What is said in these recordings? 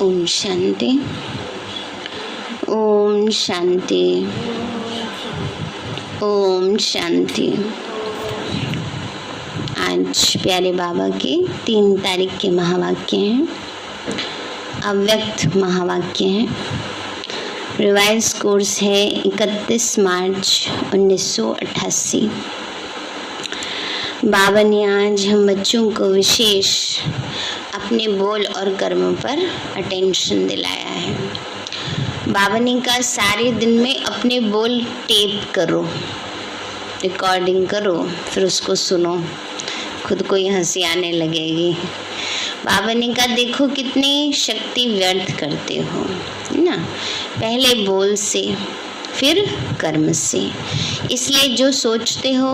ओम शांति। ओम शांति। ओम शांति। आज प्यारे बाबा के 3 तारीख के महावाक्य हैं, अव्यक्त महावाक्य हैं। रिवाइज कोर्स है 31 मार्च 1988। बाबा ने आज हम बच्चों को विशेष अपने बोल और कर्म पर अटेंशन दिलाया है। बाबा ने कहा सारे दिन में अपने बोल टेप करो, रिकॉर्डिंग करो, फिर उसको सुनो, खुद को ही हंसी आने लगेगी। बाबा ने कहा देखो कितनी शक्ति व्यर्थ करते हो, है ना, पहले बोल से फिर कर्म से। इसलिए जो सोचते हो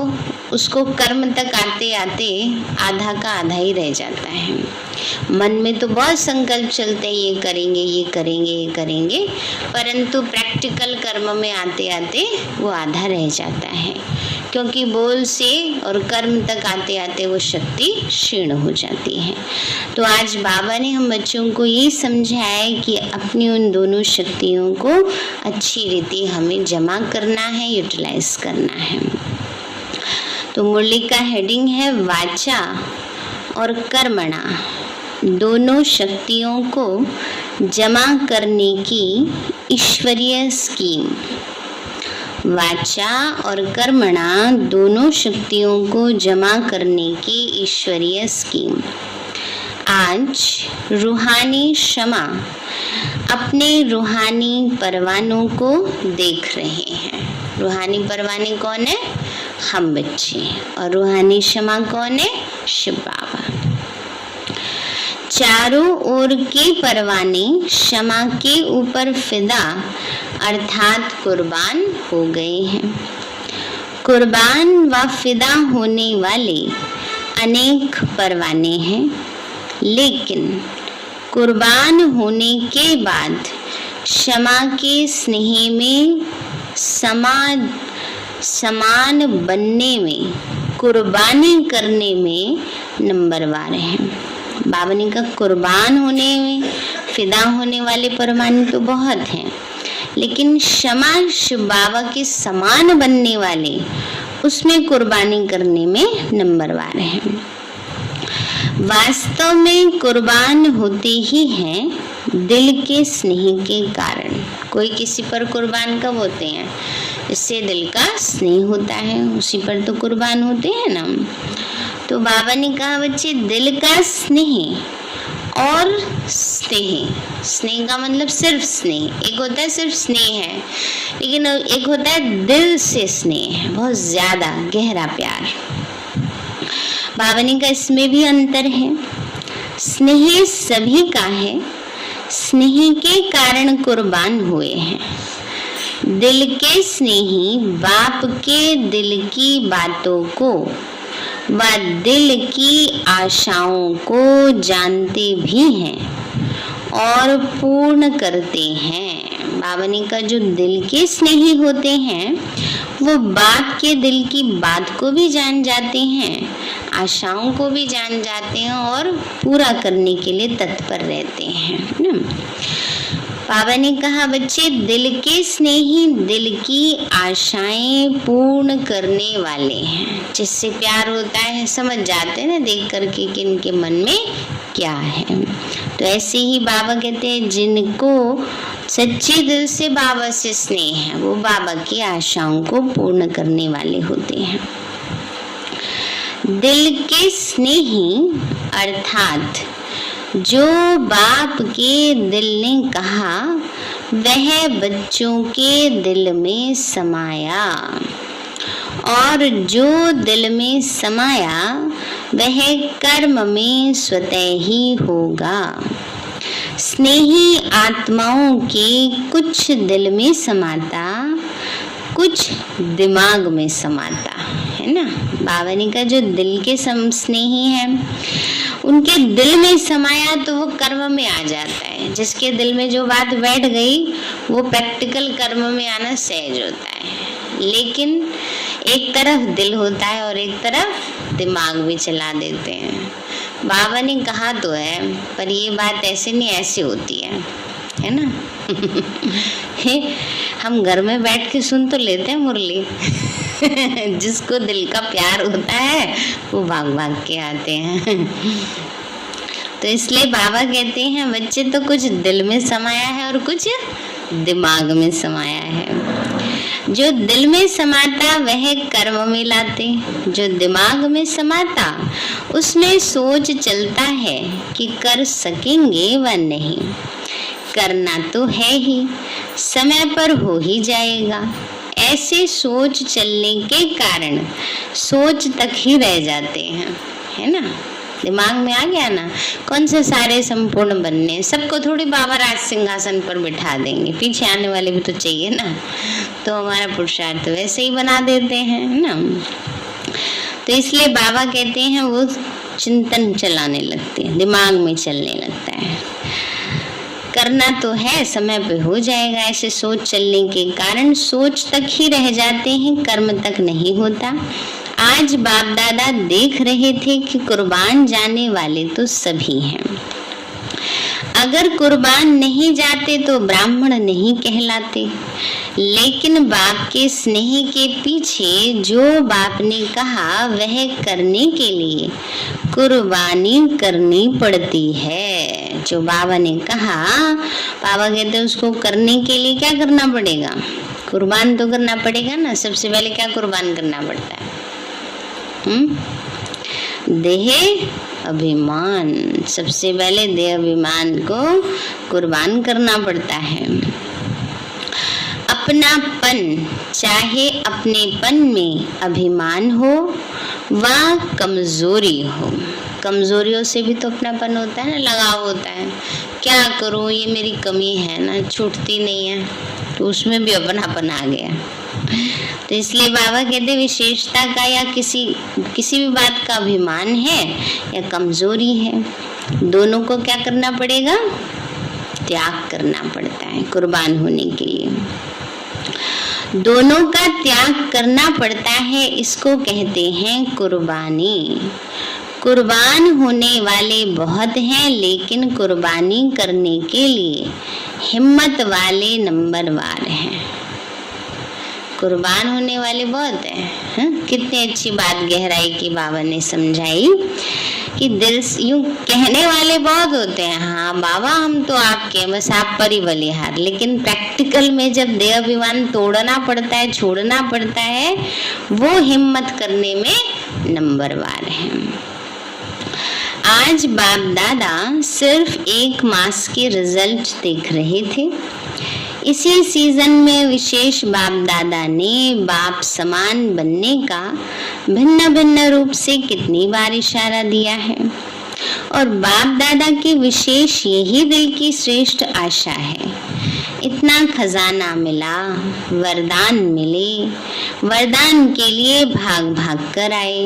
उसको कर्म तक आते आते आधा का आधा ही रह जाता है। मन में तो बहुत संकल्प चलते हैं, ये करेंगे ये करेंगे ये करेंगे, परंतु प्रैक्टिकल कर्म में आते आते वो आधा रह जाता है, क्योंकि बोल से और कर्म तक आते आते वो शक्ति क्षीण हो जाती है। तो आज बाबा ने हम बच्चों को ये समझाया कि अपनी उन दोनों शक्तियों को अच्छी रीति हमें जमा करना है, यूटिलाइज करना है। तो मुरली का हेडिंग है वाचा और कर्मणा दोनों शक्तियों को जमा करने की ईश्वरीय स्कीम। वाचा और कर्मणा दोनों शक्तियों को जमा करने की ईश्वरीय स्कीम। आज रूहानी क्षमा अपने रूहानी परवानों को देख रहे हैं। रूहानी परवाने कौन है? हम बच्चे। और रूहानी क्षमा कौन है? शिव बाबा। चारों ओर के परवाने क्षमा के ऊपर फिदा अर्थात कुर्बान हो गए हैं। कुर्बान व फिदा होने वाले अनेक परवाने हैं, लेकिन कुर्बान होने के बाद क्षमा के स्नेह में समान बनने में, कुर्बानी करने में नंबरवार हैं। बाबा ने कहा कुर्बान होने में फिदा होने वाले परमाणु तो बहुत हैं, लेकिन क्षमा शिव बाबा के समान बनने वाले उसमें कुर्बानी करने में नंबरवार हैं। वास्तव में कुर्बान होते ही हैं दिल के स्नेह के कारण। कोई किसी पर कुर्बान कब होते हैं? इससे दिल का स्नेह होता है, उसी पर तो कुर्बान होते हैं ना। तो बाबा ने कहा बच्चे दिल का स्नेह और स्नेह का मतलब सिर्फ स्नेह, एक होता है सिर्फ स्नेह है, लेकिन एक होता है दिल से स्नेह, बहुत ज्यादा गहरा प्यार। बाबा ने कहा इसमें भी अंतर है। स्नेह सभी का है, स्नेह के कारण कुर्बान हुए हैं। दिल के स्नेही बाप के दिल की बातों को व दिल की आशाओं को जानते भी हैं और पूर्ण करते हैं। बाबा ने कहा जो दिल के स्नेही होते हैं वो बाप के दिल की बात को भी जान जाते हैं, आशाओं को भी जान जाते हैं और पूरा करने के लिए तत्पर रहते हैं। बाबा ने कहा बच्चे दिल के स्नेही दिल की आशाएं पूर्ण करने वाले हैं। जिससे प्यार होता है समझ जाते हैं ना देख करके कि इनके मन में क्या है। तो ऐसे ही बाबा कहते हैं जिनको सच्चे दिल से बाबा से स्नेह है वो बाबा की आशाओं को पूर्ण करने वाले होते हैं। दिल के स्नेही अर्थात जो बाप के दिल ने कहा वह बच्चों के दिल में समाया, और जो दिल में समाया वह कर्म में स्वतः ही होगा। स्नेही आत्माओं के कुछ दिल में समाता, कुछ दिमाग में समाता है ना। बाबा ने कहा जो दिल के स्नेही है उनके दिल में समाया तो वो कर्म में आ जाता है। जिसके दिल में जो बात बैठ गई वो प्रैक्टिकल कर्म में आना सहज होता है। लेकिन एक तरफ दिल होता है और एक तरफ दिमाग भी चला देते हैं। बाबा ने कहा तो है, पर ये बात ऐसे नहीं ऐसे होती है ना। हम घर में बैठ के सुन तो लेते हैं मुरली। जिसको दिल का प्यार होता है वो भाग भाग के आते हैं। तो इसलिए बाबा कहते हैं बच्चे तो कुछ दिल में समाया है और कुछ दिमाग में समाया है। जो दिल में समाता वह कर्म में लाते, जो दिमाग में समाता उसमें सोच चलता है कि कर सकेंगे व नहीं। करना तो है ही, समय पर हो ही जाएगा। ऐसे सोच चलने के कारण सोच तक ही रह जाते हैं, है ना। दिमाग में आ गया ना कौन से सारे संपूर्ण बनने, सबको थोड़ी बाबा राज सिंहासन पर बिठा देंगे, पीछे आने वाले भी तो चाहिए ना। तो हमारा पुरुषार्थ वैसे ही बना देते हैं ना। तो इसलिए बाबा कहते हैं वो चिंतन चलाने लगते हैं, दिमाग में चलने लगता है। करना तो है, समय पे हो जाएगा। ऐसे सोच चलने के कारण सोच तक ही रह जाते हैं, कर्म तक नहीं होता। आज बाप दादा देख रहे थे कि कुर्बान जाने वाले तो सभी हैं। अगर कुर्बान नहीं जाते तो ब्राह्मण नहीं कहलाते। लेकिन बाप के स्नेह के पीछे जो बाप ने कहा वह करने के लिए कुर्बानी करनी पड़ती है। जो बाबा ने कहा, बाबा कहते हैं उसको करने के लिए क्या करना पड़ेगा, कुर्बान तो करना पड़ेगा ना। सबसे पहले क्या कुर्बान करना पड़ता है, देह अभिमान। सबसे पहले देह अभिमान को कुर्बान करना पड़ता है। अपनापन, चाहे अपनेपन में अभिमान हो व कमजोरी हो। कमजोरियों से भी तो अपनापन होता है ना, लगाव होता है। क्या करूं, ये मेरी कमी है ना, छूटती नहीं है, तो उसमें भी अपनापन आ गया। तो इसलिए बाबा कहते विशेषता का या किसी भी बात का अभिमान है या कमजोरी है, दोनों को क्या करना पड़ेगा, त्याग करना पड़ता है कुर्बान होने के लिए। दोनों का त्याग करना पड़ता है, इसको कहते हैं कुर्बानी। कुर्बान होने वाले बहुत हैं, लेकिन कुर्बानी करने के लिए हिम्मत वाले नंबरवार हैं। कुर्बान होने वाले बहुत हैं। कितनी अच्छी बात गहराई की बाबा ने समझाई कि दिल यूं कहने वाले बहुत होते हैं, हाँ बाबा हम तो आपके, बस आप पर ही बलिहार। लेकिन प्रैक्टिकल में जब देह अभिमान तोड़ना पड़ता है, छोड़ना पड़ता है, वो हिम्मत करने में नंबरवार हैं। आज बाप दादा सिर्फ 1 मास के रिजल्ट देख रहे थे। इसी सीजन में विशेष बाप दादा ने बाप समान बनने का भिन्न भिन्न रूप से कितनी बार इशारा दिया है। और बाप दादा की विशेष यही दिल की श्रेष्ठ आशा है। इतना खजाना मिला, वरदान मिले, वरदान के लिए भाग भाग कर आए।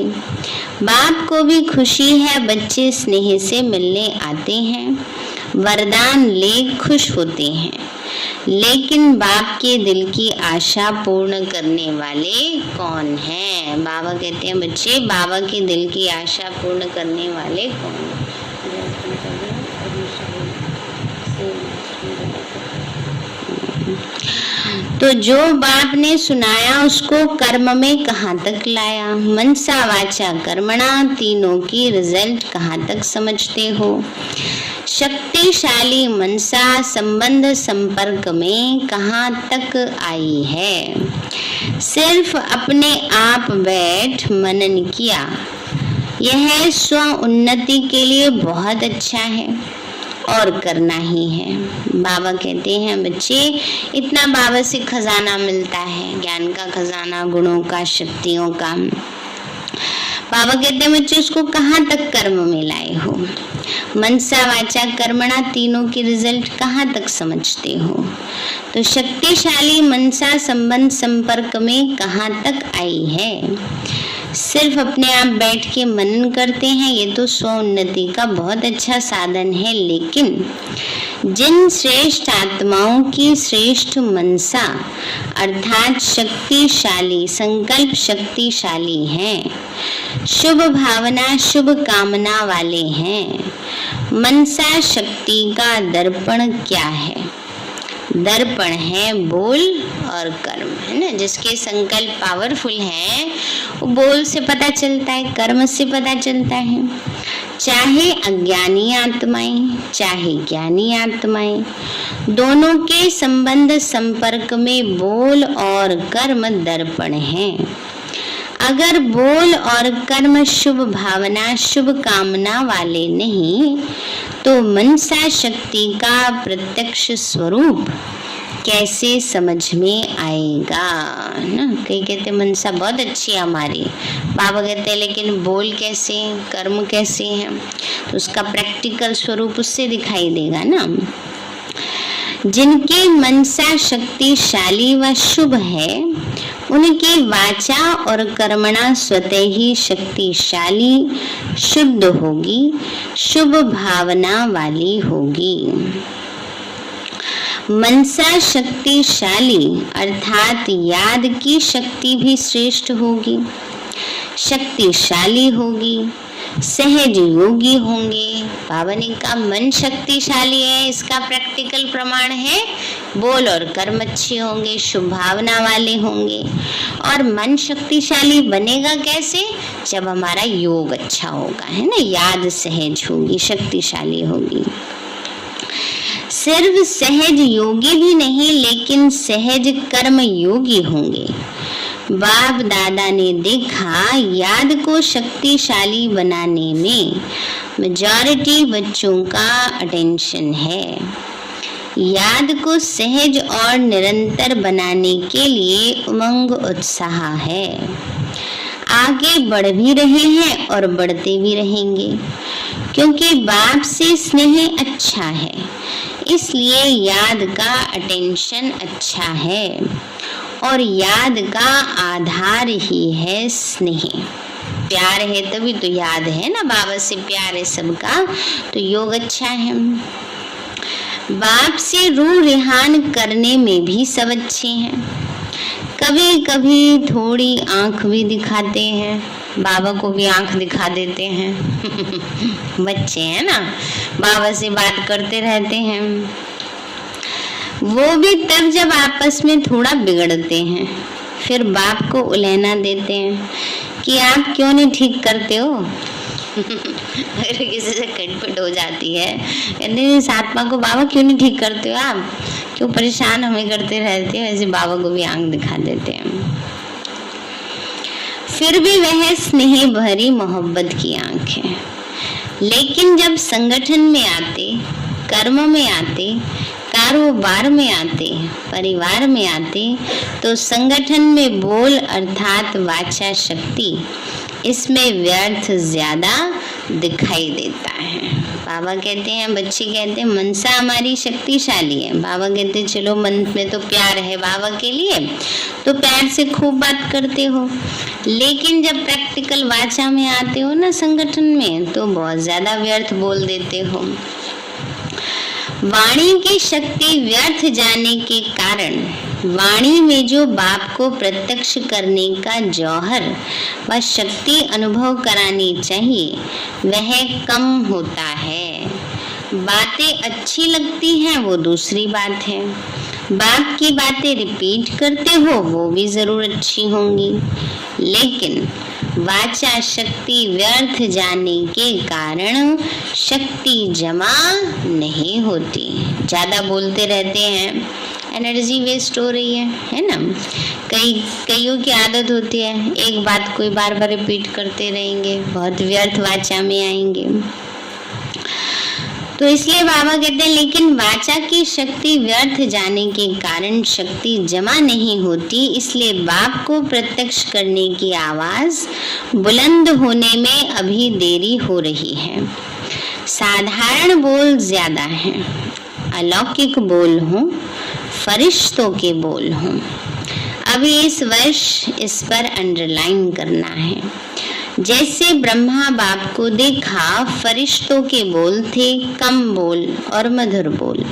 बाप को भी खुशी है, बच्चे स्नेह से मिलने आते हैं, वरदान ले खुश होते हैं। लेकिन बाप के दिल की आशा पूर्ण करने वाले कौन हैं? बाबा कहते हैं बच्चे, बाबा के दिल की आशा पूर्ण करने वाले कौन हैं? तो जो बाप ने सुनाया उसको कर्म में कहाँ तक लाया? मनसा वाचा कर्मणा, तीनों की रिजल्ट कहाँ तक समझते हो? शक्तिशाली मनसा संबंध संपर्क में कहाँ तक आई है? सिर्फ अपने आप बैठ मनन किया, यह स्व उन्नति के लिए बहुत अच्छा है और करना ही है। बाबा कहते हैं बच्चे, इतना बाबा से खजाना मिलता है, ज्ञान का खजाना, गुणों का, शक्तियों का। बाबा कहते हैं बच्चे उसको कहाँ तक कर्म में लाए हो? मनसा वाचा कर्मणा, तीनों की रिजल्ट कहाँ तक समझते हो? तो शक्तिशाली मनसा संबंध संपर्क में कहाँ तक आई है? सिर्फ अपने आप बैठ के मनन करते हैं, ये तो स्व उन्नति का बहुत अच्छा साधन है, लेकिन जिन श्रेष्ठ आत्माओं की श्रेष्ठ मनसा अर्थात शक्तिशाली संकल्प शक्तिशाली हैं, शुभ भावना शुभ कामना वाले हैं, मनसा शक्ति का दर्पण क्या है? दर्पण है बोल और कर्म, है ना। जिसके संकल्प पावरफुल हैं वो बोल से पता चलता है, कर्म से पता चलता है। चाहे अज्ञानी आत्माएं चाहे ज्ञानी आत्माएं, दोनों के संबंध संपर्क में बोल और कर्म दर्पण हैं। अगर बोल और कर्म शुभ भावना शुभ कामना वाले नहीं तो मनसा शक्ति का प्रत्यक्ष स्वरूप कैसे समझ में आएगा ना। कई कहते मनसा बहुत अच्छी है हमारी, बाबा कहते हैं लेकिन बोल कैसे, कर्म कैसे हैं, तो उसका प्रैक्टिकल स्वरूप उससे दिखाई देगा ना। जिनके मनसा शक्तिशाली व शुभ है उनकी वाचा और कर्मणा स्वतः ही शक्तिशाली शुद्ध होगी, शुभ भावना वाली होगी। मनसा शक्तिशाली अर्थात याद की शक्ति भी श्रेष्ठ होगी, शक्तिशाली होगी, सहज योगी होंगे। बाबा ने कहा मन शक्तिशाली है, इसका प्रैक्टिकल प्रमाण है बोल और कर्म अच्छे होंगे, शुभ भावना वाले होंगे। और मन शक्तिशाली बनेगा कैसे? जब हमारा योग अच्छा होगा, है ना, याद सहज होगी, शक्तिशाली होगी। सिर्फ सहज योगी भी नहीं लेकिन सहज कर्म योगी होंगे। बाप दादा ने देखा याद को शक्तिशाली बनाने में मेजॉरिटी बच्चों का अटेंशन है। याद को सहज और निरंतर बनाने के लिए उमंग उत्साह है। आगे बढ़ भी रहे हैं और बढ़ते भी रहेंगे क्योंकि बाप से स्नेह अच्छा है, इसलिए याद का अटेंशन अच्छा है। और याद का आधार ही है स्नेह। प्यार है तभी तो याद है ना, बाबा से प्यार है सबका, तो योग अच्छा है। बाप से रूह रिहान करने में भी सब अच्छे हैं। कभी कभी थोड़ी आंख भी दिखाते हैं, बाबा को भी आंख दिखा देते हैं बच्चे हैं ना, बाबा से बात करते रहते हैं। वो भी तब जब आपस में थोड़ा बिगड़ते हैं, फिर बाप को उलहना देते हैं कि आप क्यों नहीं ठीक करते हो अगर किसी से खटपट हो जाती है, कहते हैं इस आत्मा को बाबा क्यों नहीं ठीक करते हो, आप क्यों परेशान हमें करते रहते हो। ऐसे बाबा को भी आंख दिखा देते हैं। फिर भी वह स्नेह भरी मोहब्बत की आंख है। लेकिन जब संगठन में आते, कर्म में आते, कारोबार में आते, परिवार में आते, तो संगठन में बोल अर्थात वाचा शक्ति, इसमें व्यर्थ ज्यादा दिखाई देता है। बाबा कहते हैं, बच्चे कहते हैं मनसा हमारी शक्तिशाली है। बाबा कहते हैं चलो मन में तो प्यार है बाबा के लिए, तो प्यार से खूब बात करते हो, लेकिन जब प्रैक्टिकल वाचा में आते हो ना संगठन में, तो बहुत ज्यादा व्यर्थ बोल देते हो। वाणी की शक्ति व्यर्थ जाने के कारण वाणी में जो बाप को प्रत्यक्ष करने का जौहर व शक्ति अनुभव करानी चाहिए वह कम होता है। बातें अच्छी लगती हैं वो दूसरी बात है, बाप की बातें रिपीट करते हो वो भी जरूर अच्छी होंगी, लेकिन वाचा शक्ति व्यर्थ जाने के कारण शक्ति जमा नहीं होती। ज्यादा बोलते रहते हैं, एनर्जी वेस्ट हो रही है ना। कईयों की आदत होती है एक बात कोई बार बार रिपीट करते रहेंगे, बहुत व्यर्थ वाचा में आएंगे। तो इसलिए बाबा कहते हैं लेकिन वाचा की शक्ति व्यर्थ जाने के कारण शक्ति जमा नहीं होती, इसलिए बाप को प्रत्यक्ष करने की आवाज बुलंद होने में अभी देरी हो रही है। साधारण बोल ज्यादा है, अलौकिक बोल हों, फरिश्तों के बोल हों। अभी इस वर्ष इस पर अंडरलाइन करना है। जैसे ब्रह्मा बाप को देखा, फरिश्तों के बोल थे कम बोल और मधुर बोल।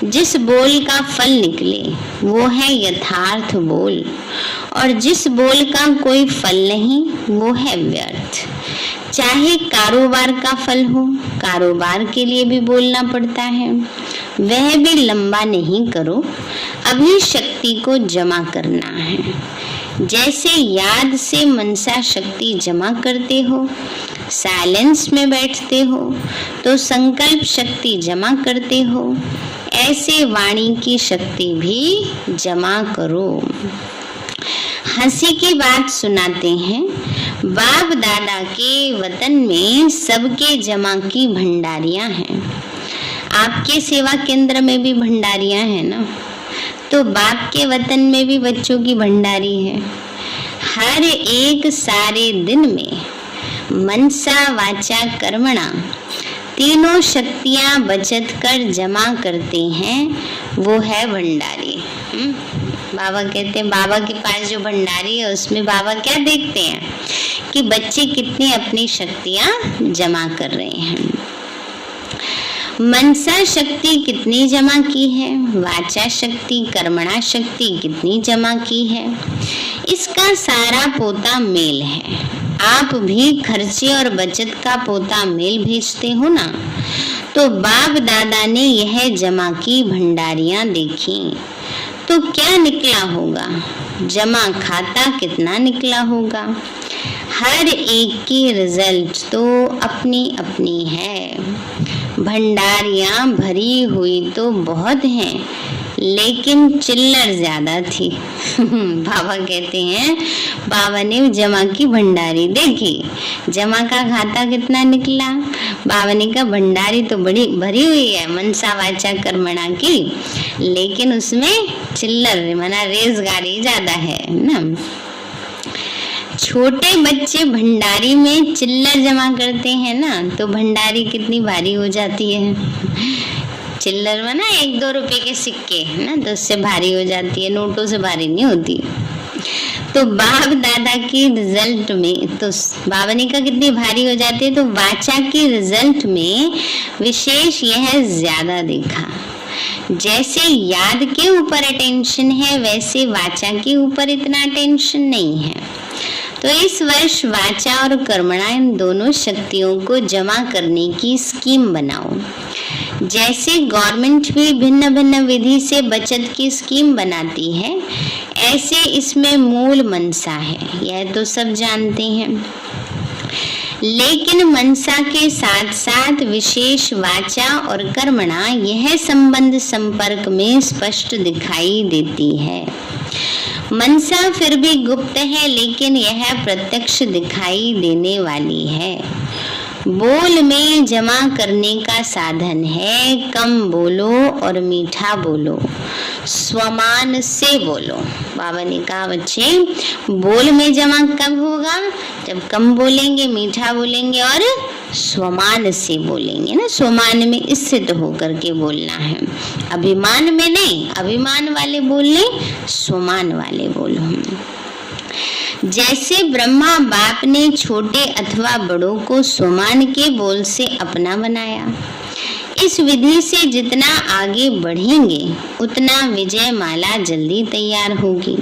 जिस बोल का फल निकले वो है यथार्थ बोल, और जिस बोल का कोई फल नहीं वो है व्यर्थ। चाहे कारोबार का फल हो, कारोबार के लिए भी बोलना पड़ता है, वह भी लंबा नहीं करो, अभी शक्ति को जमा करना है। जैसे याद से मनसा शक्ति जमा करते हो, साइलेंस में बैठते हो तो संकल्प शक्ति जमा करते हो, ऐसे वाणी की शक्ति भी जमा करो। हंसी की बात सुनाते हैं। बाप दादा के वतन में सबके जमा की भंडारियां हैं। आपके सेवा केंद्र में भी भंडारियां हैं ना, तो बाप के वतन में भी बच्चों की भंडारी है। हर एक सारे दिन में मनसा वाचा कर्मणा तीनों शक्तियां बचत कर जमा करते हैं, वो है भंडारी। बाबा कहते हैं, बाबा के पास जो भंडारी है उसमें बाबा क्या देखते हैं कि बच्चे कितनी अपनी शक्तियां जमा कर रहे हैं। मनसा शक्ति कितनी जमा की है, वाचा शक्ति कर्मणा शक्ति कितनी जमा की है, इसका सारा पोता मेल है। आप भी खर्चे और बचत का पोता मेल भेजते हो ना, तो बाप दादा ने यह जमा की भंडारियां देखी तो क्या निकला होगा, जमा खाता कितना निकला होगा। हर एक की रिजल्ट तो अपनी अपनी है। भंडारियां भरी हुई तो बहुत हैं, लेकिन चिल्लर ज्यादा थी। बाबा कहते हैं, बाबा ने जमा की भंडारी देखी, जमा का खाता कितना निकला। बाबा ने कहा भंडारी तो बड़ी भरी हुई है मनसा वाचा कर्मणा की, लेकिन उसमें चिल्लर माना रेजगारी ज्यादा है ना। छोटे बच्चे भंडारी में चिल्लर जमा करते हैं ना, तो भंडारी कितनी भारी हो जाती है। चिल्लर में ना 1-2 रुपए के सिक्के ना, तो उससे भारी हो जाती है, नोटों से भारी नहीं होती। तो बाप दादा की रिजल्ट में तो बाबा ने कहा कितनी भारी हो जाती है, तो वाचा की रिजल्ट में विशेष यह ज्यादा देखा। जैसे याद के ऊपर अटेंशन है, वैसे वाचा के ऊपर इतना अटेंशन नहीं है। तो इस वर्ष वाचा और कर्मणा इन दोनों शक्तियों को जमा करने की स्कीम बनाओ। जैसे गवर्नमेंट भी भिन्न भिन्न विधि से बचत की स्कीम बनाती है, ऐसे इसमें मूल मनसा है, यह तो सब जानते हैं। लेकिन मनसा के साथ साथ विशेष वाचा और कर्मणा यह संबंध संपर्क में स्पष्ट दिखाई देती है। मनसा फिर भी गुप्त है, लेकिन यह प्रत्यक्ष दिखाई देने वाली है। बोल में जमा करने का साधन है, कम बोलो और मीठा बोलो, स्वमान से बोलो। बाबा ने कहा बच्चे बोल में जमा कब होगा, जब कम बोलेंगे, मीठा बोलेंगे और स्वमान से बोलेंगे ना। स्वमान में स्थित होकर के बोलना है, अभिमान में नहीं। अभिमान वाले बोलने, स्वमान वाले बोलो। जैसे ब्रह्मा बाप ने छोटे अथवा बड़ों को स्वमान के बोल से अपना बनाया, इस विधि से जितना आगे बढ़ेंगे उतना विजय माला जल्दी तैयार होगी।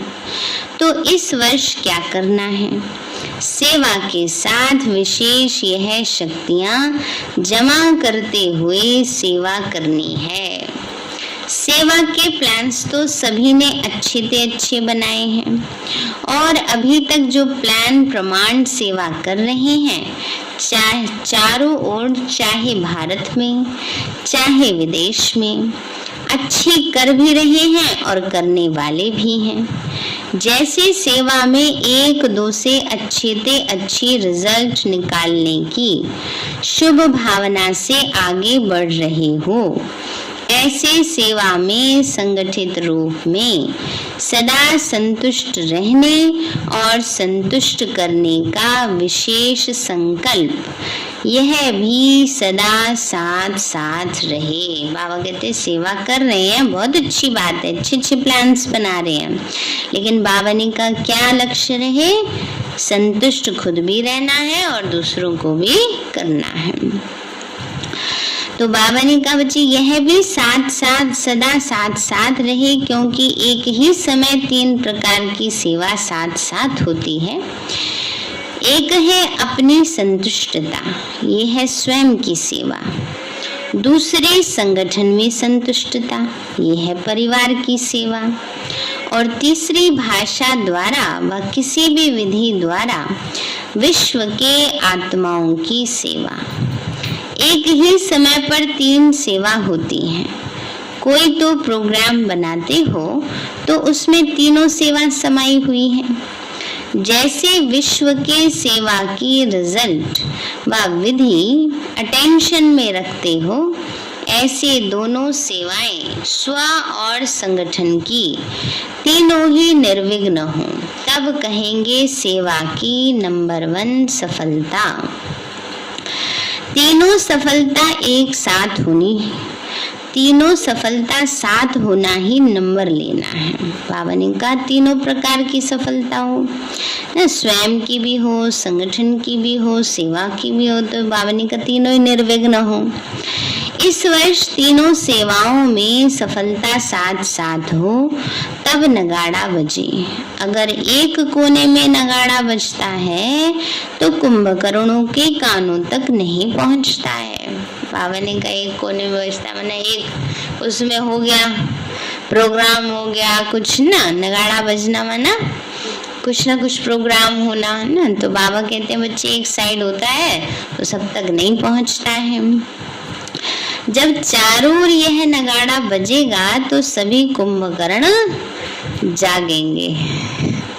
तो इस वर्ष क्या करना है, सेवा के साथ विशेष यह शक्तियां जमा करते हुए सेवा करनी है। सेवा के प्लान्स तो सभी ने अच्छे से अच्छे बनाए हैं, और अभी तक जो प्लान प्रमाण सेवा कर रहे हैं, चाहे चारों ओर, चाहे भारत में चाहे विदेश में, अच्छे कर भी रहे हैं और करने वाले भी हैं। जैसे सेवा में 1-2 से अच्छी रिजल्ट निकालने की शुभ भावना से आगे बढ़ रहे हो, ऐसे सेवा में संगठित रूप में सदा संतुष्ट रहने और संतुष्ट करने का विशेष संकल्प यह भी सदा साथ साथ रहे। बाबा कहते सेवा कर रहे हैं, बहुत अच्छी बात है, अच्छे अच्छे प्लान्स बना रहे हैं, लेकिन बाबा ने का क्या लक्ष्य रहे? संतुष्ट खुद भी रहना है और दूसरों को भी करना है। तो बाबा ने कहा बच्चे यह भी साथ साथ सदा साथ साथ रहे, क्योंकि एक ही समय 3 प्रकार की सेवा साथ साथ होती है। एक है अपनी संतुष्टता, ये है स्वयं की सेवा। दूसरे संगठन में संतुष्टता, ये है परिवार की सेवा। और तीसरी भाषा द्वारा व किसी भी विधि द्वारा विश्व के आत्माओं की सेवा। एक ही समय पर 3 सेवा होती हैं। कोई तो प्रोग्राम बनाते हो तो उसमें तीनों सेवा समाई हुई है। जैसे विश्व के सेवा की रिजल्ट व विधि अटेंशन में रखते हो, ऐसे दोनों सेवाएं स्व और संगठन की तीनों ही निर्विघ्न हो, तब कहेंगे सेवा की नंबर 1 सफलता। तीनों सफलता एक साथ होनी है, तीनों सफलता साथ होना ही नंबर लेना है। बाबा ने कहा तीनों प्रकार की सफलता हो, ना स्वयं की भी हो, संगठन की भी हो, सेवा की भी हो, तो बाबा ने कहा तीनों ही निर्विघ्न हो। इस वर्ष तीनों सेवाओं में सफलता साथ साथ हो, तब नगाड़ा बजे। अगर एक कोने में नगाड़ा बजता है तो कुंभकर्णों के कानों तक नहीं पहुंचता है। बाबा ने कहा एक कोने में बजता है, मैंने एक उसमें हो गया प्रोग्राम, हो गया कुछ ना, नगाड़ा बजना माना कुछ ना कुछ प्रोग्राम होना ना। तो बाबा कहते हैं बच्चे एक साइड होता है तो सब तक नहीं पहुंचता है। जब चारों ओर यह नगाड़ा बजेगा तो सभी कुंभकर्ण जागेंगे।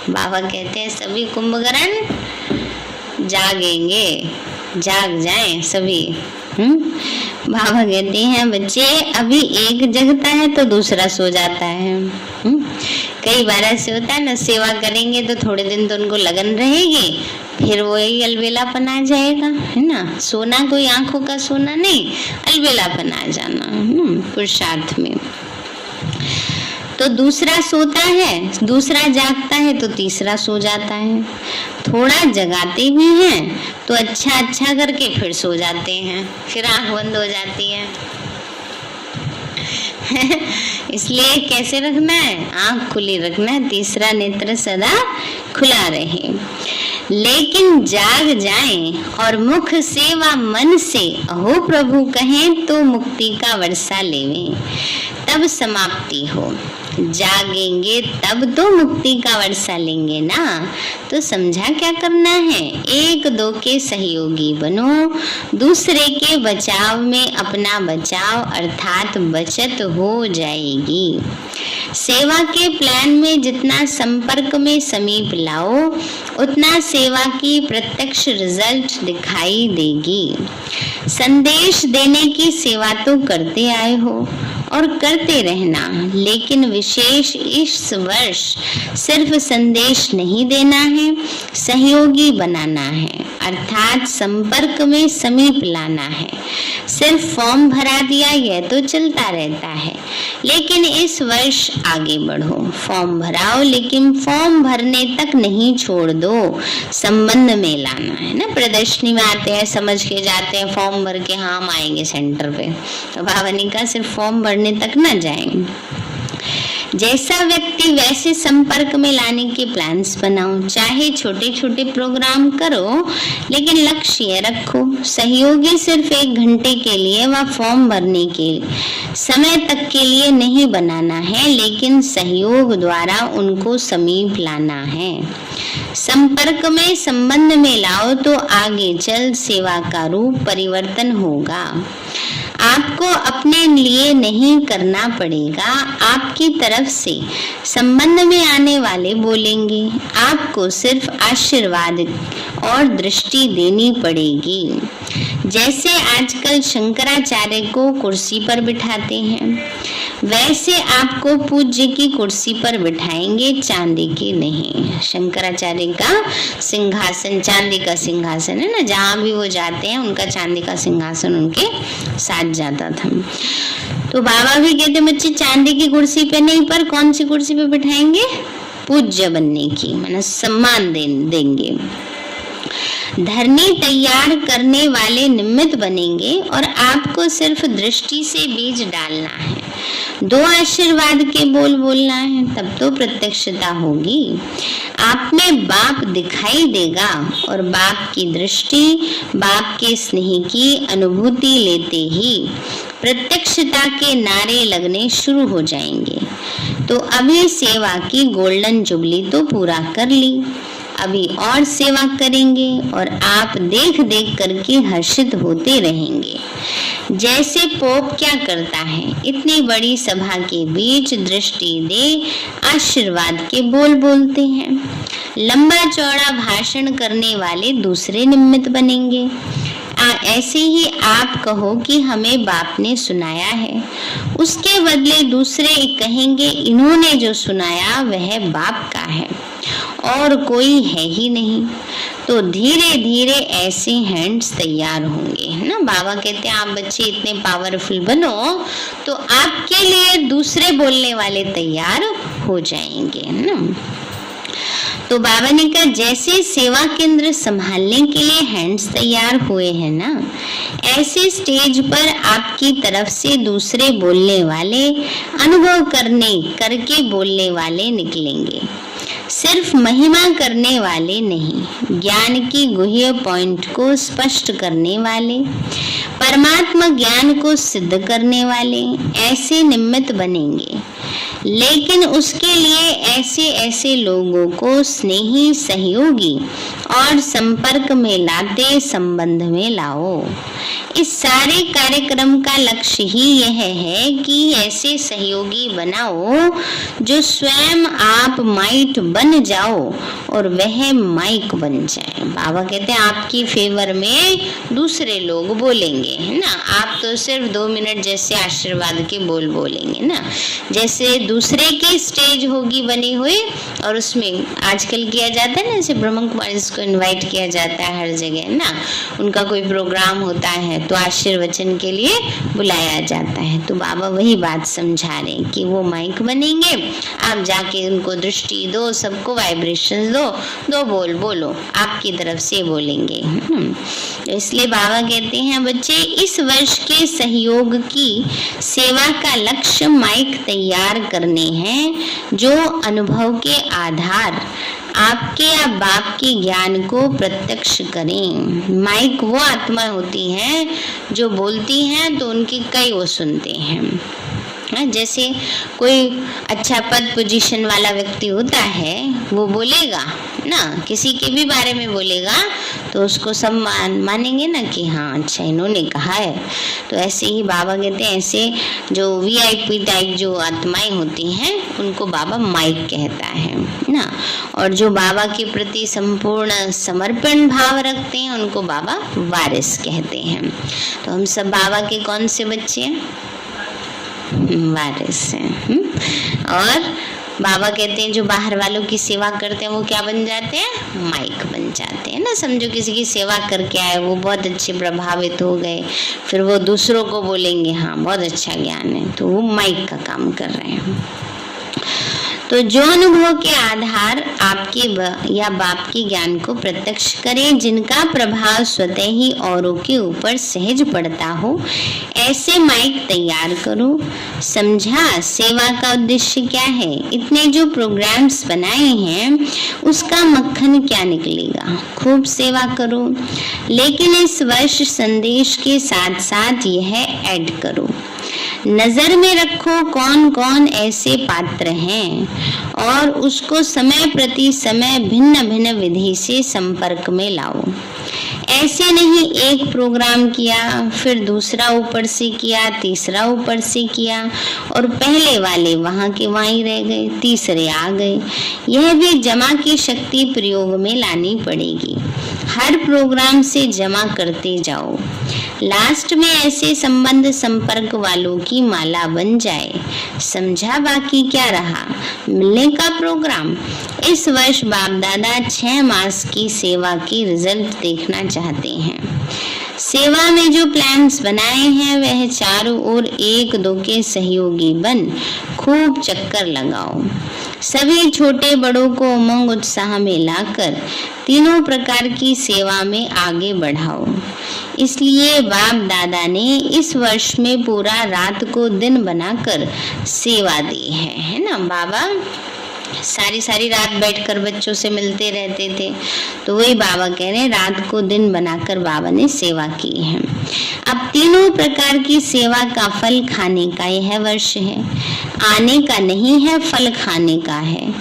बाबा कहते हैं सभी कुंभकर्ण जागेंगे, जाग जाएं सभी। बाबा कहते हैं बच्चे अभी एक जगता है तो दूसरा सो जाता है। कई बार ऐसे होता है ना, सेवा करेंगे तो थोड़े दिन तो उनको लगन रहेगी, फिर वही अलबेलापन आ जाएगा, है ना। सोना कोई आंखों का सोना नहीं, अलबेलापन आ जाना पुरुषार्थ में। तो दूसरा सोता है, दूसरा जागता है तो तीसरा सो जाता है। थोड़ा जगाते भी हैं तो अच्छा करके फिर सो जाते हैं, फिर आंख बंद हो जाती है। इसलिए कैसे रखना है? आंख खुली रखना है, तीसरा नेत्र सदा खुला रहे। लेकिन जाग जाएं और मुख से व मन से अहो प्रभु कहें तो मुक्ति का वर्षा लेवें, तब समाप्ति हो। जागेंगे तब तो मुक्ति का वर्षा लेंगे ना। तो समझा क्या करना है? 1-2 के सहयोगी बनो, दूसरे के बचाव में अपना बचाव अर्थात बचत हो जाएगी। सेवा के प्लान में जितना संपर्क में समीप लाओ, उतना सेवा की प्रत्यक्ष रिजल्ट दिखाई देगी। संदेश देने की सेवा तो करते आए हो और करते रहना, लेकिन विशेष इस वर्ष सिर्फ संदेश नहीं देना है, सहयोगी बनाना है, अर्थात संपर्क में समीप लाना है। सिर्फ फॉर्म भरा दिया यह तो चलता रहता है, लेकिन इस वर्ष आगे बढ़ो। फॉर्म भराओ लेकिन फॉर्म भरने तक नहीं छोड़ दो, संबंध में लाना है ना। प्रदर्शनी में आते हैं, समझ के जाते हैं, फॉर्म भर के हाँ हम आएंगे सेंटर पे, तो बाबा ने कहा सिर्फ फॉर्म भरने तक न जाएं। जैसा व्यक्ति वैसे संपर्क में लाने के प्लान्स बनाओ। चाहे छोटे छोटे प्रोग्राम करो, लेकिन लक्ष्य रखो। सहयोगी सिर्फ 1 घंटे के लिए व फॉर्म भरने के समय तक के लिए नहीं बनाना है, लेकिन सहयोग द्वारा उनको समीप लाना है। संपर्क में संबंध में लाओ तो आगे चल सेवा का रूप परिवर्तन होगा। आपको अपने लिए नहीं करना पड़ेगा, आपकी तरफ से संबंध में आने वाले बोलेंगे। आपको सिर्फ आशीर्वाद और दृष्टि देनी पड़ेगी। जैसे आजकल शंकराचार्य को कुर्सी पर बिठाते हैं, वैसे आपको पूज्य की कुर्सी पर बिठाएंगे, चांदी की नहीं। शंकराचार्य का सिंहासन चांदी का सिंहासन है ना, जहाँ भी वो जाते हैं उनका चांदी का सिंहासन उनके साथ जाता था। तो बाबा भी कहते बच्चे चांदी की कुर्सी पे नहीं, पर कौन सी कुर्सी पे बिठाएंगे? पूज्य बनने की, माने सम्मान देंगे। धरनी तैयार करने वाले निमित्त बनेंगे और आपको सिर्फ दृष्टि से बीज डालना है, 2 आशीर्वाद के बोल बोलना है, तब तो प्रत्यक्षता होगी। आप में बाप दिखाई देगा और बाप की दृष्टि, बाप के स्नेह की अनुभूति लेते ही प्रत्यक्षता के नारे लगने शुरू हो जाएंगे। तो अभी सेवा की गोल्डन जुबली तो पूरा कर ली, अभी और सेवा करेंगे और आप देख देख करके हर्षित होते रहेंगे। जैसे पोप क्या करता है, इतनी बड़ी सभा के बीच दृष्टि दे आशीर्वाद के बोल बोलते हैं। लंबा चौड़ा भाषण करने वाले दूसरे निमित्त बनेंगे। ऐसे ही आप कहो कि हमें बाप ने सुनाया है, उसके बदले दूसरे कहेंगे इन्होंने जो सुनाया वह बाप का है और कोई है ही नहीं। तो धीरे धीरे ऐसे हैंड्स तैयार होंगे, है ना। बाबा कहते हैं आप बच्चे इतने पावरफुल बनो तो आपके लिए दूसरे बोलने वाले तैयार हो जाएंगे, है ना। तो बाबा ने कहा जैसे सेवा केंद्र संभालने के लिए हैंड्स तैयार हुए हैं ना, ऐसे स्टेज पर आपकी तरफ से दूसरे बोलने वाले, अनुभव करके बोलने वाले निकलेंगे। सिर्फ महिमा करने वाले नहीं, ज्ञान की गुह्य पॉइंट को स्पष्ट करने वाले, परमात्मा ज्ञान को सिद्ध करने वाले ऐसे निमित्त बनेंगे। लेकिन उसके लिए ऐसे लोगों को स्नेही, सहयोगी और संपर्क में लाते संबंध में लाओ। इस सारे कार्यक्रम का लक्ष्य ही यह है कि ऐसे सहयोगी बनाओ जो स्वयं आप माइट बन जाओ और वह माइक बन जाए। बाबा कहते हैं आपकी फेवर में दूसरे लोग बोलेंगे, है ना। आप तो सिर्फ 2 मिनट जैसे आशीर्वाद के बोल बोलेंगे ना, जैसे दूसरे की स्टेज होगी बनी हुई और उसमें आजकल किया जाता है ना, जैसे ब्रह्म कुमारी को इनवाइट किया जाता है हर जगह ना, उनका कोई प्रोग्राम होता है तो आशीर्वचन के लिए बुलाया जाता है। तो बाबा वही बात समझा रहे हैं कि वो माइक बनेंगे, आप जाके उनको दृष्टि दो, सबको वाइब्रेशन दो बोल बोलो, आपकी तरफ से बोलेंगे। इसलिए बाबा कहते हैं बच्चे इस वर्ष के सहयोग की सेवा का लक्ष्य माइक तैयार करने हैं जो अनुभव के आधार आपके या बाप के ज्ञान को प्रत्यक्ष करें। माइक वो आत्मा होती हैं जो बोलती हैं तो उनकी कई वो सुनते हैं। जैसे कोई अच्छा पद पोजीशन वाला व्यक्ति होता है वो बोलेगा ना, किसी के भी बारे में बोलेगा तो उसको सब मानेंगे ना कि हाँ अच्छा इन्होंने कहा है। तो ऐसे ही बाबा कहते हैं ऐसे जो VIP टाइप जो आत्माएं होती हैं उनको बाबा माइक कहता है ना, और जो बाबा के प्रति संपूर्ण समर्पण भाव रखते हैं उनको बाबा वारिस कहते हैं। तो हम सब बाबा के कौन से बच्चे हैं? वारिस हैं। और बाबा कहते हैं जो बाहर वालों की सेवा करते हैं वो क्या बन जाते हैं? माइक बन जाते हैं ना। समझो किसी की सेवा करके आए, वो बहुत अच्छे प्रभावित हो गए, फिर वो दूसरों को बोलेंगे हाँ बहुत अच्छा ज्ञान है, तो वो माइक का काम कर रहे हैं। तो जो अनुभव के आधार आपके या बाप के ज्ञान को प्रत्यक्ष करें, जिनका प्रभाव स्वतः ही औरों के ऊपर सहज पड़ता हो, ऐसे माइक तैयार करो। समझा सेवा का उद्देश्य क्या है? इतने जो प्रोग्राम्स बनाए हैं उसका मक्खन क्या निकलेगा? खूब सेवा करो, लेकिन इस वर्ष संदेश के साथ साथ यह ऐड करो, नजर में रखो कौन कौन ऐसे पात्र हैं और उसको समय प्रति समय भिन्न भिन्न विधि से संपर्क में लाओ। ऐसे नहीं एक प्रोग्राम किया, फिर दूसरा ऊपर से किया, तीसरा ऊपर से किया और पहले वाले वहां के वहीं रह गए, तीसरे आ गए। यह भी जमा की शक्ति प्रयोग में लानी पड़ेगी। हर प्रोग्राम से जमा करते जाओ। लास्ट में ऐसे संबंध संपर्क वालों की माला बन जाए। समझा? बाकी क्या रहा मिलने का प्रोग्राम। इस वर्ष बाप दादा 6 मास की सेवा की रिजल्ट देखना चाहते हैं। सेवा में जो प्लान्स बनाए हैं वह चारों ओर एक दो के सहयोगी बन खूब चक्कर लगाओ। सभी छोटे बड़ों को उमंग उत्साह में लाकर तीनों प्रकार की सेवा में आगे बढ़ाओ। इसलिए बाप दादा ने इस वर्ष में पूरा रात को दिन बनाकर सेवा दी है ना। बाबा सारी रात बैठकर बच्चों से मिलते रहते थे, तो वही बाबा कह रहे हैं रात को दिन बनाकर बाबा ने सेवा की है। अब तीनों प्रकार की सेवा का फल खाने का यह वर्ष है, आने का नहीं है, फल खाने का है।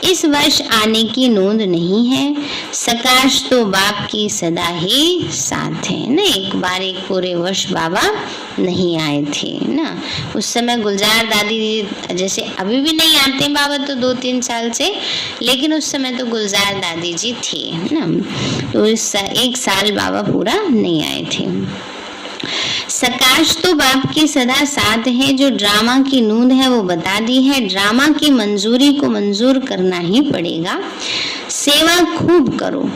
इस वर्ष आने की नोंद नहीं है। सकाश तो बाप की सदा ही साथ है ना। एक बार एक पूरे वर्ष बाबा नहीं आए थे ना। उस समय गुलजार दादी जैसे अभी भी नहीं आते बाबा तो 2-3 साल से, लेकिन उस समय तो गुलजार दादी जी थे ना। तो इस 1 साल बाबा पूरा नहीं आए थे। सकाश तो बाप की सदा साथ है। जो ड्रामा की नोंद है वो बता दी है। ड्रामा की मंजूरी को मंजूर करना ही पड़ेगा। सेवा खूब करो,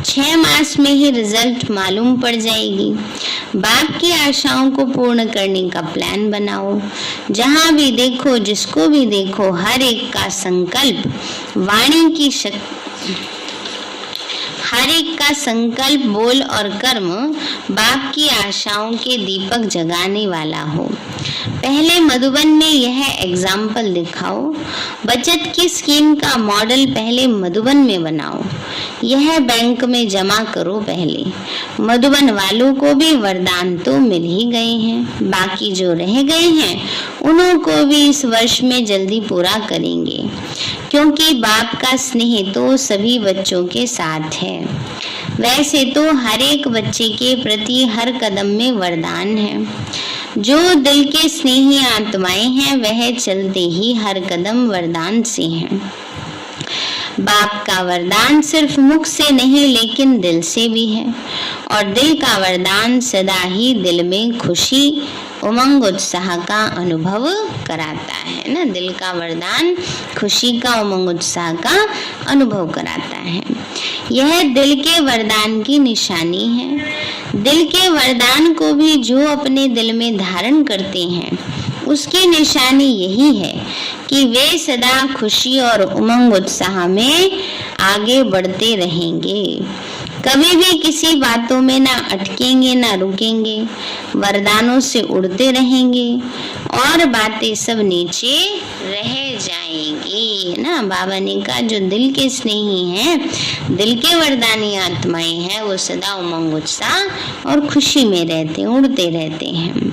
6 मास में ही रिजल्ट मालूम पड़ जाएगी। बाप की आशाओं को पूर्ण करने का प्लान बनाओ। जहां भी देखो, जिसको भी देखो, हर एक का संकल्प वाणी की हर एक का संकल्प, बोल और कर्म बाप की आशाओं के दीपक जगाने वाला हो। पहले मधुबन में यह एग्जाम्पल दिखाओ। बचत की स्कीम का मॉडल पहले मधुबन में बनाओ। यह बैंक में जमा करो पहले। मधुबन वालों को भी वरदान तो मिल ही गए हैं, बाकी जो रह गए हैं उन्हों को भी इस वर्ष में जल्दी पूरा करेंगे, क्योंकि बाप का स्नेह तो सभी बच्चों के साथ है। वैसे तो हर एक बच्चे के प्रति हर कदम में वरदान है। जो दिल के स्नेही आत्माएं हैं वह चलते ही हर कदम वरदान से हैं। बाप का वरदान सिर्फ मुख से नहीं लेकिन दिल से भी है, और दिल का वरदान सदा ही दिल में खुशी उमंग उत्साह का अनुभव कराता है ना। दिल का वरदान खुशी का उमंग उत्साह का अनुभव कराता है। यह दिल के वरदान की निशानी है। दिल के वरदान को भी जो अपने दिल में धारण करते हैं उसकी निशानी यही है कि वे सदा खुशी और उमंग उत्साह में आगे बढ़ते रहेंगे। कभी भी किसी बातों में ना अटकेंगे ना रुकेंगे, वरदानों से उड़ते रहेंगे और बातें सब नीचे रह जाएंगी ना। बाबा ने कहा जो दिल के स्नेही हैं, दिल के वरदानी आत्माएं हैं, वो सदा उमंग उत्साह और खुशी में रहते, उड़ते रहते हैं।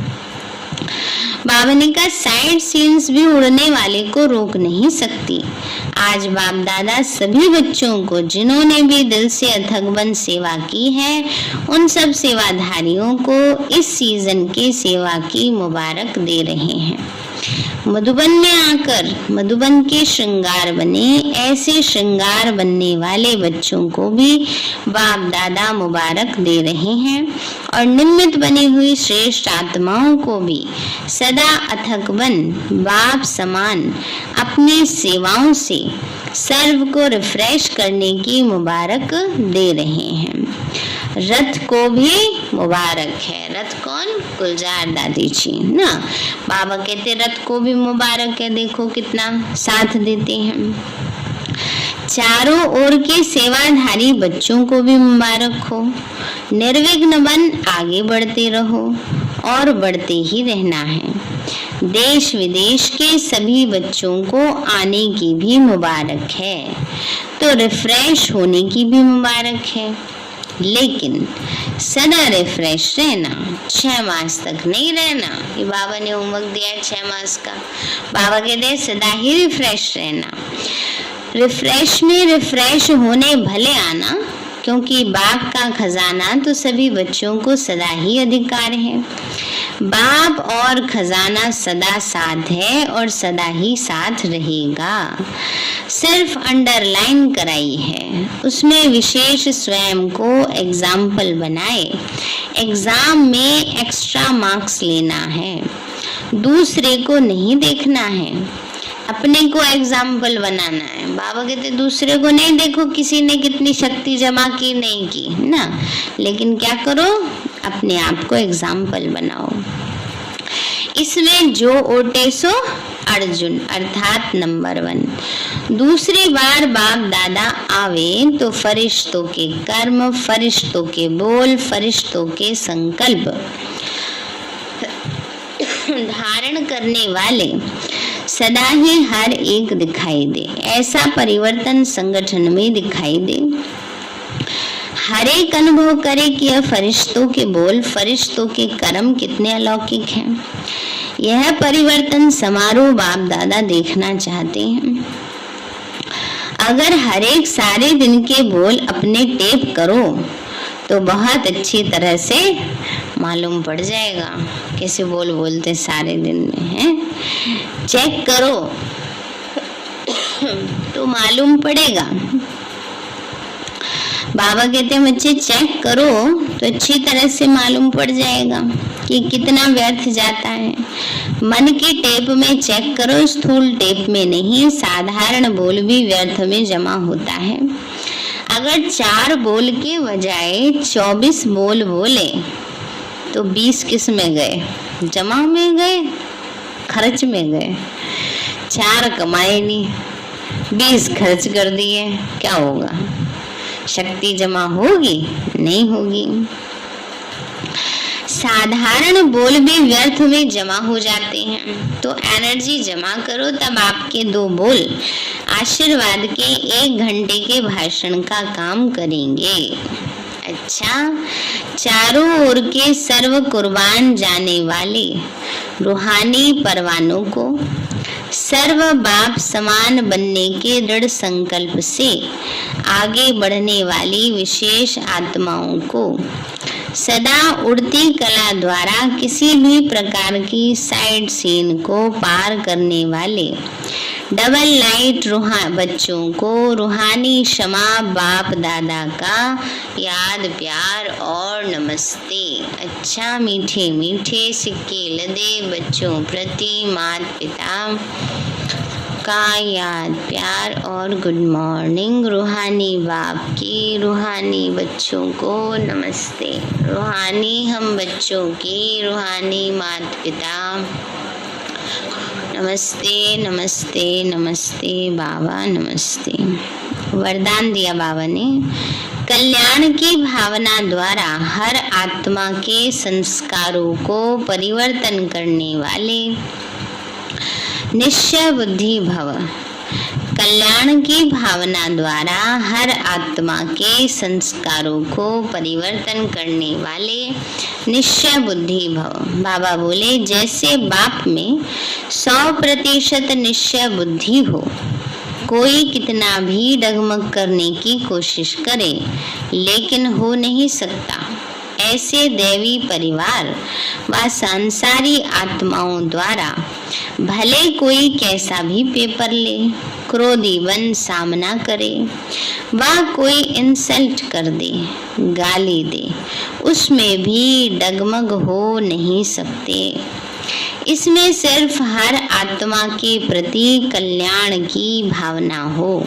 बाबा ने कहा साइड सीन्स भी उड़ने वाले को रोक नहीं सकती। आज बाप दादा सभी बच्चों को जिन्होंने भी दिल से अथक सेवा की है उन सब सेवाधारियों को इस सीजन के सेवा की मुबारक दे रहे हैं। मधुबन में आकर मधुबन के श्रृंगार बने, ऐसे श्रृंगार बनने वाले बच्चों को भी बाप दादा मुबारक दे रहे हैं, और निमित्त बनी हुई श्रेष्ठ आत्माओं को भी सदा अथक बन बाप समान अपनी सेवाओं से सर्व को रिफ्रेश करने की मुबारक दे रहे हैं। रथ को भी मुबारक है। रथ कौन? गुलजार दादी जी ना। बाबा कहते रथ को भी मुबारक है, देखो कितना साथ देते हैं। चारों ओर के सेवाधारी बच्चों को भी मुबारक हो। निर्विघ्न बन आगे बढ़ते रहो और बढ़ते ही रहना है। देश विदेश के सभी बच्चों को आने की भी मुबारक है, तो रिफ्रेश होने की भी मुबारक है, लेकिन सदा रिफ्रेश रहना। 6 मास तक नहीं रहना। ये बाबा ने होमवर्क दिया है 6 मास का। बाबा कहते हैं सदा ही रिफ्रेश रहना। रिफ्रेश में रिफ्रेश होने भले आना, क्योंकि बाप का खजाना तो सभी बच्चों को सदा ही अधिकार है। बाप और खजाना सदा साथ है और सदा ही साथ रहेगा। सिर्फ अंडरलाइन कराई है, उसमें विशेष स्वयं को एग्जाम्पल बनाए। एग्जाम में एक्स्ट्रा मार्क्स लेना है, दूसरे को नहीं देखना है, अपने को एग्जाम्पल बनाना है। बाबा कहते दूसरे को नहीं देखो, किसी ने कितनी शक्ति जमा की नहीं की ना, लेकिन क्या करो, अपने आप को एग्जाम्पल बनाओ। इसमें जो ओटे सो अर्जुन, अर्थात नंबर 1। दूसरी बार बाप दादा आवे तो फरिश्तों के कर्म, फरिश्तों के बोल, फरिश्तों के संकल्प धारण करने वाले सदा ही हर एक दिखाई दे। ऐसा परिवर्तन संगठन में दिखाई दे। हर एक अनुभव करे कि यह फरिश्तों के बोल, फरिश्तों के कर्म कितने अलौकिक हैं। यह परिवर्तन समारोह बाप दादा देखना चाहते हैं। अगर हर एक सारे दिन के बोल अपने टेप करो तो बहुत अच्छी तरह से मालूम पड़ जाएगा कैसे बोल बोलते सारे दिन में हैं। चेक करो तो मालूम पड़ेगा। बाबा कहते हैं बच्चे चेक करो तो अच्छी तरह से मालूम पड़ जाएगा कि कितना व्यर्थ जाता है। मन के टेप में चेक करो, स्थूल टेप में नहीं। साधारण बोल भी व्यर्थ में जमा होता है। अगर 4 बोल के बजाय 24 बोल बोले तो 20 किस में गए? जमा में गए, खर्च में गए। 4 कमाए नहीं, 20 खर्च कर दिए, क्या होगा? शक्ति जमा होगी? नहीं होगी। साधारण बोल भी व्यर्थ में जमा हो जाते हैं। तो एनर्जी जमा करो, तब आपके 2 बोल आशीर्वाद के 1 घंटे के भाषण का काम करेंगे। अच्छा, चारों ओर के सर्व कुर्बान जाने वाले रूहानी परवानों को सर्व बाप समान बनने के दृढ़ संकल्प से आगे बढ़ने वाली विशेष आत्माओं को सदा उड़ती कला द्वारा किसी भी प्रकार की साइड सीन को पार करने वाले डबल लाइट बच्चों को रूहानी क्षमा बाप दादा का याद प्यार और नमस्ते। अच्छा, मीठे मीठे सिक्के लदे बच्चों प्रति माता पिता का याद प्यार और गुड मॉर्निंग। रूहानी बाप की रूहानी बच्चों को नमस्ते। रूहानी हम बच्चों की रूहानी माता पिता नमस्ते नमस्ते नमस्ते बाबा नमस्ते। वरदान दिया बाबा ने, कल्याण की भावना द्वारा हर आत्मा के संस्कारों को परिवर्तन करने वाले निश्चय बुद्धि भव। कल्याण की भावना द्वारा हर आत्मा के संस्कारों को परिवर्तन करने वाले निश्चय बुद्धि भव। बाबा बोले, जैसे बाप में 100% निश्चय बुद्धि हो, कोई कितना भी डगमग करने की कोशिश करे लेकिन हो नहीं सकता। ऐसे देवी परिवार व सांसारी आत्माओं द्वारा भले कोई कैसा भी पेपर ले, क्रोधी बन सामना करे, व कोई इंसल्ट कर दे, गाली दे, उसमें भी डगमग हो नहीं सकते। इसमें सिर्फ हर आत्मा के प्रति कल्याण की भावना हो।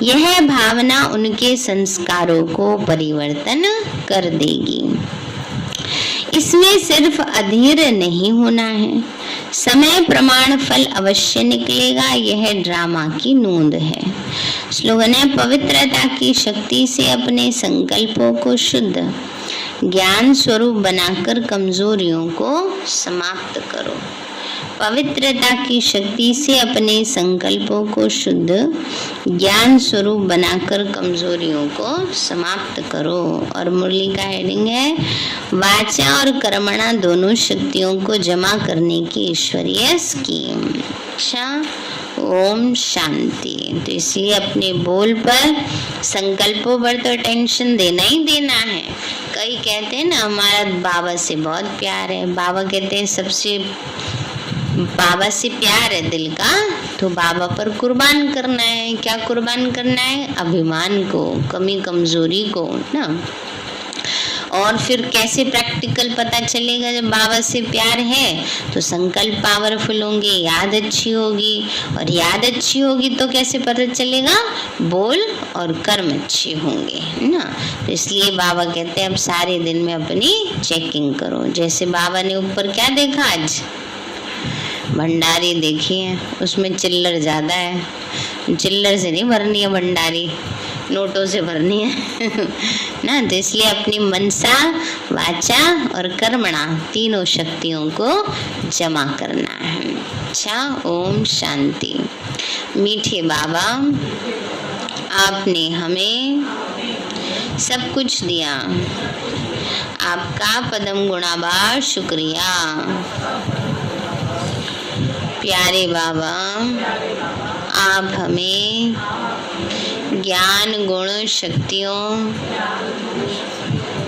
यह भावना उनके संस्कारों को परिवर्तन कर देगी। इसमें सिर्फ अधीर नहीं होना है, समय प्रमाण फल अवश्य निकलेगा। यह ड्रामा की नोंद है। स्लोगन है, पवित्रता की शक्ति से अपने संकल्पों को शुद्ध ज्ञान स्वरूप बनाकर कमजोरियों को समाप्त करो। पवित्रता की शक्ति से अपने संकल्पों को शुद्ध ज्ञान स्वरूप बनाकर कमजोरियों को समाप्त करो। और मुरली का हेडिंग है, वाचा और कर्मणा दोनों शक्तियों को जमा करने की ईश्वरीय स्कीम। अच्छा, ओम शांति। तो इसलिए अपने बोल पर, संकल्पों पर तो टेंशन देना ही देना है। कई कहते हैं ना हमारा बाबा से बहुत प्यार है, बाबा कहते हैं सबसे बाबा से प्यार है दिल का तो बाबा पर कुर्बान करना है। क्या कुर्बान करना है? अभिमान को, कमी कमजोरी को ना। और फिर कैसे प्रैक्टिकल पता चलेगा? जब बाबा से प्यार है तो संकल्प पावरफुल होंगे, याद अच्छी होगी, और याद अच्छी होगी तो कैसे पता चलेगा? बोल और कर्म अच्छे होंगे ना। तो इसलिए बाबा कहते हैं अब सारे दिन में अपनी चेकिंग करो। जैसे बाबा ने ऊपर क्या देखा आज? भंडारी देखी है, उसमें चिल्लर ज्यादा है। चिल्लर से नहीं भरनी है भंडारी, नोटों से भरनी है ना। तो इसलिए अपनी मनसा, वाचा और कर्मणा तीनों शक्तियों को जमा करना है। अच्छा, ओम शांति। मीठे बाबा, आपने हमें सब कुछ दिया, आपका पदम गुणाबार शुक्रिया। प्यारे बाबा, आप हमें ज्ञान, गुण, शक्तियों,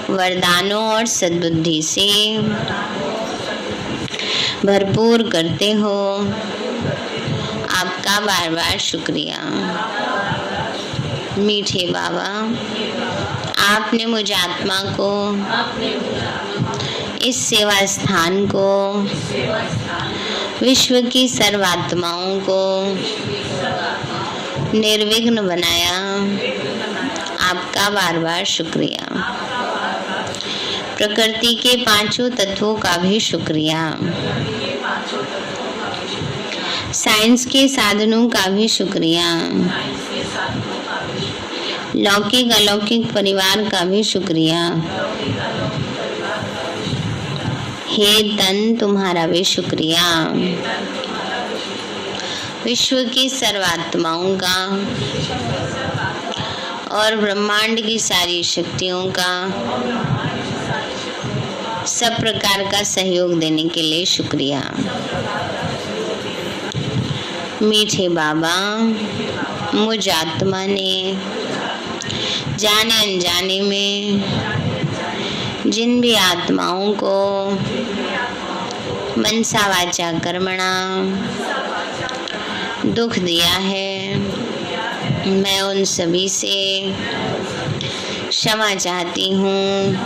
वरदानों और सद्बुद्धि से भरपूर करते हो। आपका बार बार शुक्रिया। मीठे बाबा, आपने मुझ आत्मा को, इस सेवा स्थान को, विश्व की सर्वात्माओं को निर्विघ्न बनाया। आपका बार बार शुक्रिया। प्रकृति के पांचों तत्वों का भी शुक्रिया। साइंस के साधनों का भी शुक्रिया। लौकिक अलौकिक परिवार का भी शुक्रिया। हे तन, तुम्हारा भी शुक्रिया। विश्व की सर्वात्माओं का और ब्रह्मांड की सारी शक्तियों का सब प्रकार का सहयोग देने के लिए शुक्रिया। मीठे बाबा, मुझ आत्मा ने जाने अनजाने में जिन भी आत्माओं को मनसा वाचा कर्मणा दुख दिया है, मैं उन सभी से क्षमा चाहती हूँ।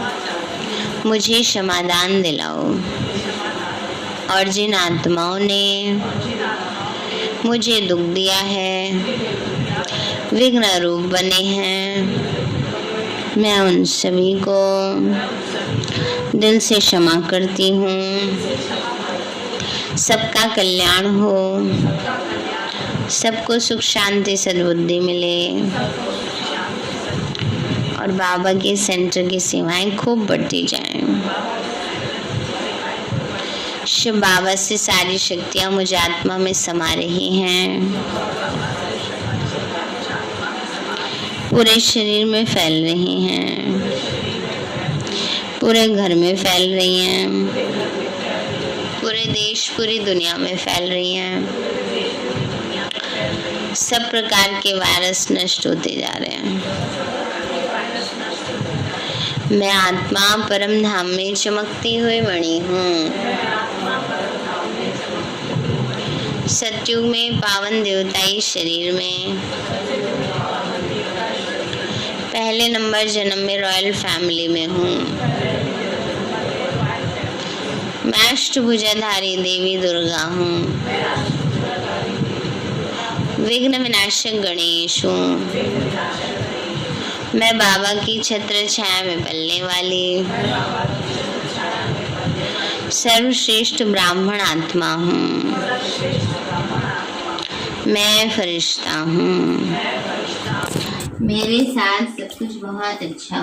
मुझे क्षमादान दिलाओ। और जिन आत्माओं ने मुझे दुख दिया है, विघ्न रूप बने हैं, मैं उन सभी को दिल से क्षमा करती हूँ। सबका कल्याण हो, सबको सुख शांति सद्बुद्धि मिले और बाबा के सेंटर की सेवाएं खूब बढ़ती जाएं। शिव बाबा से सारी शक्तियां मुझे आत्मा में समा रही हैं, पूरे शरीर में फैल रही हैं, पूरे घर में फैल रही हैं, पूरे देश पूरी दुनिया में फैल रही हैं। सब प्रकार के वायरस नष्ट होते जा रहे हैं। मैं आत्मा परम धाम में चमकती हुई मणि हूँ। सतयुग में पावन देवताई शरीर में पहले नंबर जन्म में रॉयल फैमिली में हूँ। मैं अष्टभुजाधारी देवी दुर्गा हूँ। विघ्न विनाशक गणेश हूँ। मैं बाबा की छत्र छाया में पलने वाली सर्वश्रेष्ठ ब्राह्मण आत्मा हूँ। मैं फरिश्ता हूँ। मेरे साथ सब कुछ बहुत अच्छा